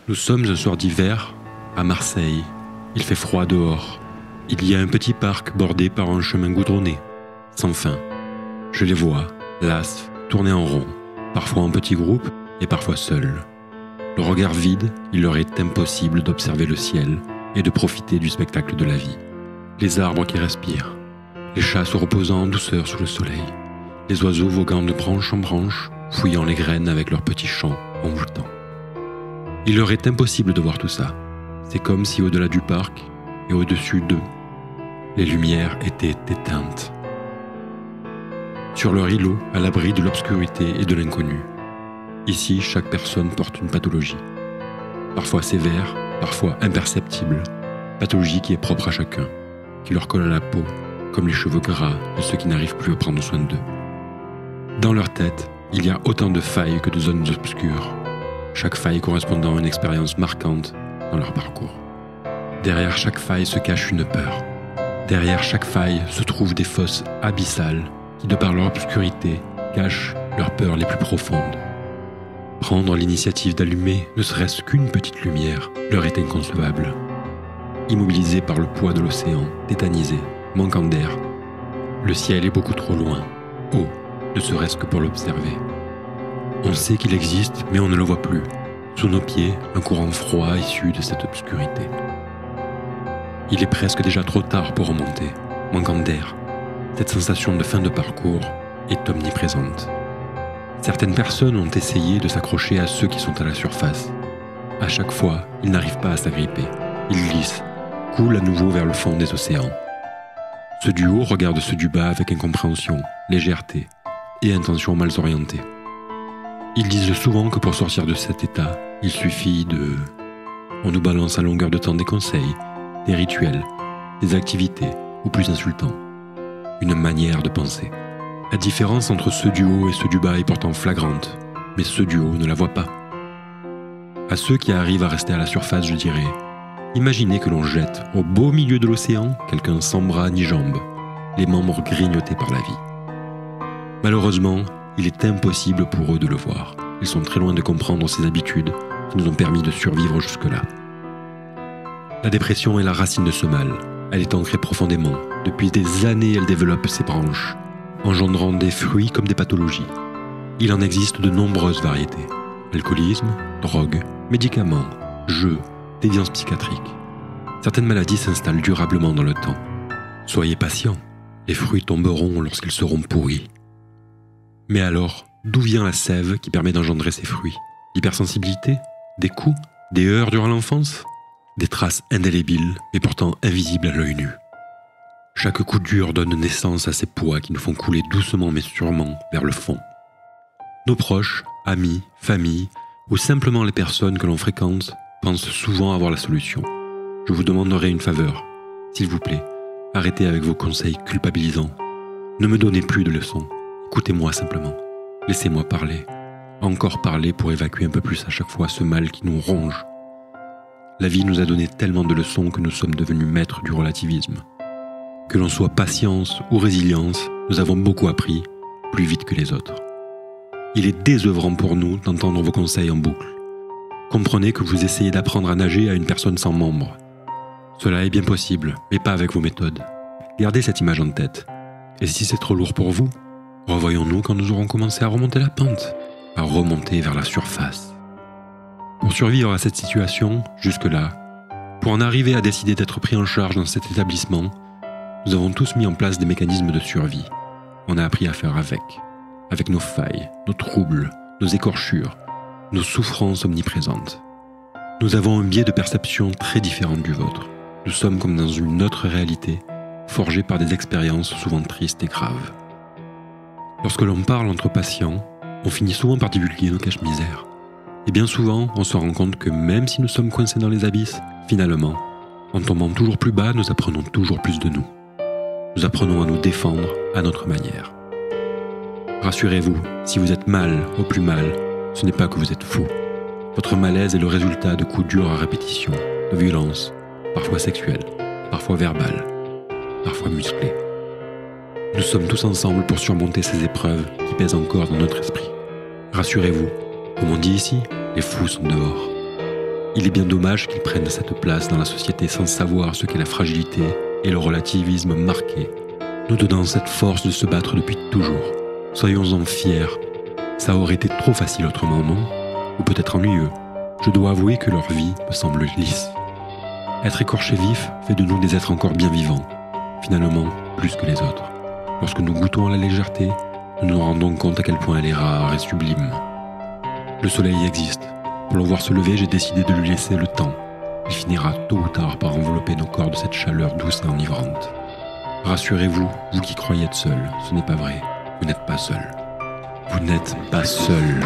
Nous sommes un soir d'hiver, à Marseille. Il fait froid dehors. Il y a un petit parc bordé par un chemin goudronné, sans fin. Je les vois, las, tourner en rond, parfois en petits groupes et parfois seuls. Le regard vide, il leur est impossible d'observer le ciel et de profiter du spectacle de la vie. Les arbres qui respirent, les chats se reposant en douceur sous le soleil, les oiseaux voguant de branche en branche, fouillant les graines avec leurs petits chants envoûtants. Il leur est impossible de voir tout ça. C'est comme si au-delà du parc et au-dessus d'eux, les lumières étaient éteintes. Sur leur îlot, à l'abri de l'obscurité et de l'inconnu. Ici, chaque personne porte une pathologie. Parfois sévère, parfois imperceptible. Pathologie qui est propre à chacun, qui leur colle à la peau, comme les cheveux gras de ceux qui n'arrivent plus à prendre soin d'eux. Dans leur tête, il y a autant de failles que de zones obscures, chaque faille correspondant à une expérience marquante dans leur parcours. Derrière chaque faille se cache une peur. Derrière chaque faille se trouvent des fosses abyssales qui, de par leur obscurité, cachent leurs peurs les plus profondes. Prendre l'initiative d'allumer ne serait-ce qu'une petite lumière leur est inconcevable. Immobilisés par le poids de l'océan, tétanisés, manquant d'air, le ciel est beaucoup trop loin, haut, ne serait-ce que pour l'observer. On sait qu'il existe, mais on ne le voit plus. Sous nos pieds, un courant froid issu de cette obscurité. Il est presque déjà trop tard pour remonter, manquant d'air. Cette sensation de fin de parcours est omniprésente. Certaines personnes ont essayé de s'accrocher à ceux qui sont à la surface. À chaque fois, ils n'arrivent pas à s'agripper. Ils glissent, coulent à nouveau vers le fond des océans. Ceux du haut regardent ceux du bas avec incompréhension, légèreté et intention mal orientée. Ils disent souvent que pour sortir de cet état, il suffit de... On nous balance à longueur de temps des conseils, des rituels, des activités, ou plus insultants. Une manière de penser. La différence entre ceux du haut et ceux du bas est pourtant flagrante, mais ceux du haut ne la voient pas. À ceux qui arrivent à rester à la surface, je dirais, imaginez que l'on jette au beau milieu de l'océan quelqu'un sans bras ni jambes, les membres grignotés par la vie. Malheureusement, il est impossible pour eux de le voir. Ils sont très loin de comprendre ces habitudes qui nous ont permis de survivre jusque-là. La dépression est la racine de ce mal. Elle est ancrée profondément. Depuis des années, elle développe ses branches, engendrant des fruits comme des pathologies. Il en existe de nombreuses variétés. Alcoolisme, drogue, médicaments, jeux, déviance psychiatrique. Certaines maladies s'installent durablement dans le temps. Soyez patients, les fruits tomberont lorsqu'ils seront pourris. Mais alors, d'où vient la sève qui permet d'engendrer ces fruits? L'hypersensibilité? Des coups? Des heurts durant l'enfance? Des traces indélébiles, mais pourtant invisibles à l'œil nu. Chaque coup dur donne naissance à ces poids qui nous font couler doucement mais sûrement vers le fond. Nos proches, amis, familles, ou simplement les personnes que l'on fréquente, pensent souvent avoir la solution. Je vous demanderai une faveur. S'il vous plaît, arrêtez avec vos conseils culpabilisants. Ne me donnez plus de leçons. Écoutez-moi simplement. Laissez-moi parler. Encore parler pour évacuer un peu plus à chaque fois ce mal qui nous ronge. La vie nous a donné tellement de leçons que nous sommes devenus maîtres du relativisme. Que l'on soit patience ou résilience, nous avons beaucoup appris, plus vite que les autres. Il est désœuvrant pour nous d'entendre vos conseils en boucle. Comprenez que vous essayez d'apprendre à nager à une personne sans membre. Cela est bien possible, mais pas avec vos méthodes. Gardez cette image en tête. Et si c'est trop lourd pour vous, revoyons-nous quand nous aurons commencé à remonter la pente, à remonter vers la surface. Pour survivre à cette situation, jusque-là, pour en arriver à décider d'être pris en charge dans cet établissement, nous avons tous mis en place des mécanismes de survie. On a appris à faire avec nos failles, nos troubles, nos écorchures, nos souffrances omniprésentes. Nous avons un biais de perception très différent du vôtre. Nous sommes comme dans une autre réalité, forgée par des expériences souvent tristes et graves. Lorsque l'on parle entre patients, on finit souvent par divulguer nos caches-misères. Et bien souvent, on se rend compte que même si nous sommes coincés dans les abysses, finalement, en tombant toujours plus bas, nous apprenons toujours plus de nous. Nous apprenons à nous défendre à notre manière. Rassurez-vous, si vous êtes mal, au plus mal, ce n'est pas que vous êtes fou. Votre malaise est le résultat de coups durs à répétition, de violences, parfois sexuelles, parfois verbales, parfois musclées. Nous sommes tous ensemble pour surmonter ces épreuves qui pèsent encore dans notre esprit. Rassurez-vous, comme on dit ici, les fous sont dehors. Il est bien dommage qu'ils prennent cette place dans la société sans savoir ce qu'est la fragilité et le relativisme marqué, nous donnant cette force de se battre depuis toujours. Soyons-en fiers. Ça aurait été trop facile autrement, non? Ou peut-être ennuyeux. Je dois avouer que leur vie me semble lisse. Être écorché vif fait de nous des êtres encore bien vivants, finalement plus que les autres. Lorsque nous goûtons à la légèreté, nous nous rendons compte à quel point elle est rare et sublime. Le soleil existe. Pour le voir se lever, j'ai décidé de lui laisser le temps. Il finira tôt ou tard par envelopper nos corps de cette chaleur douce et enivrante. Rassurez-vous, vous qui croyez être seul, ce n'est pas vrai. Vous n'êtes pas seul. Vous n'êtes pas seul.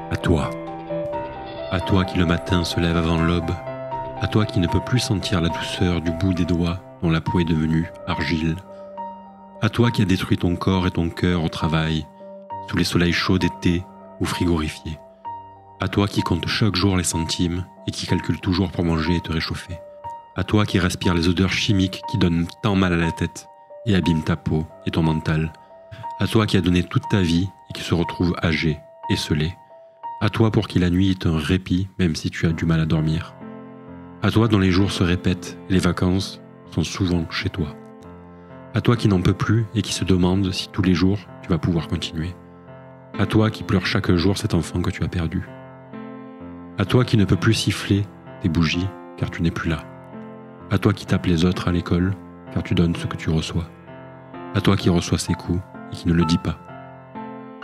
À toi. À toi qui le matin se lève avant l'aube. À toi qui ne peux plus sentir la douceur du bout des doigts dont la peau est devenue argile. À toi qui as détruit ton corps et ton cœur au travail, sous les soleils chauds d'été ou frigorifiés. À toi qui compte chaque jour les centimes et qui calcule toujours pour manger et te réchauffer. À toi qui respire les odeurs chimiques qui donnent tant mal à la tête et abîment ta peau et ton mental. À toi qui as donné toute ta vie et qui se retrouve âgé, esselé. À toi pour qui la nuit est un répit même si tu as du mal à dormir. À toi dont les jours se répètent et les vacances sont souvent chez toi. À toi qui n'en peux plus et qui se demande si tous les jours tu vas pouvoir continuer. À toi qui pleure chaque jour cet enfant que tu as perdu. À toi qui ne peux plus siffler tes bougies car tu n'es plus là. À toi qui tapes les autres à l'école car tu donnes ce que tu reçois. À toi qui reçois ces coups et qui ne le dit pas.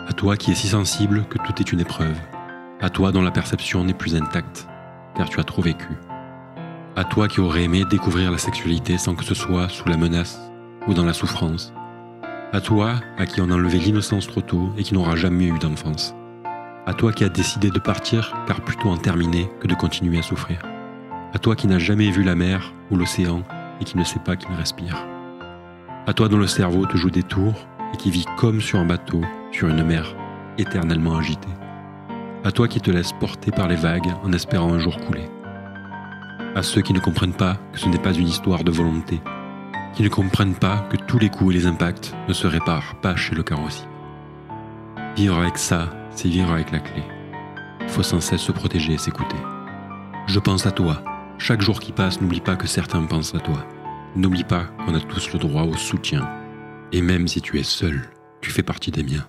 À toi qui es si sensible que tout est une épreuve. À toi dont la perception n'est plus intacte car tu as trop vécu. À toi qui aurais aimé découvrir la sexualité sans que ce soit sous la menace ou dans la souffrance. À toi à qui on a enlevé l'innocence trop tôt et qui n'aura jamais eu d'enfance. À toi qui as décidé de partir car plutôt en terminer que de continuer à souffrir. À toi qui n'as jamais vu la mer ou l'océan et qui ne sait pas qu'il respire. À toi dont le cerveau te joue des tours et qui vit comme sur un bateau, sur une mer éternellement agitée. À toi qui te laisse porter par les vagues en espérant un jour couler. À ceux qui ne comprennent pas que ce n'est pas une histoire de volonté, qui ne comprennent pas que tous les coups et les impacts ne se réparent pas chez le carrossier. Vivre avec ça, c'est vivre avec la clé. Il faut sans cesse se protéger et s'écouter. Je pense à toi. Chaque jour qui passe, n'oublie pas que certains pensent à toi. N'oublie pas qu'on a tous le droit au soutien. Et même si tu es seul, tu fais partie des miens.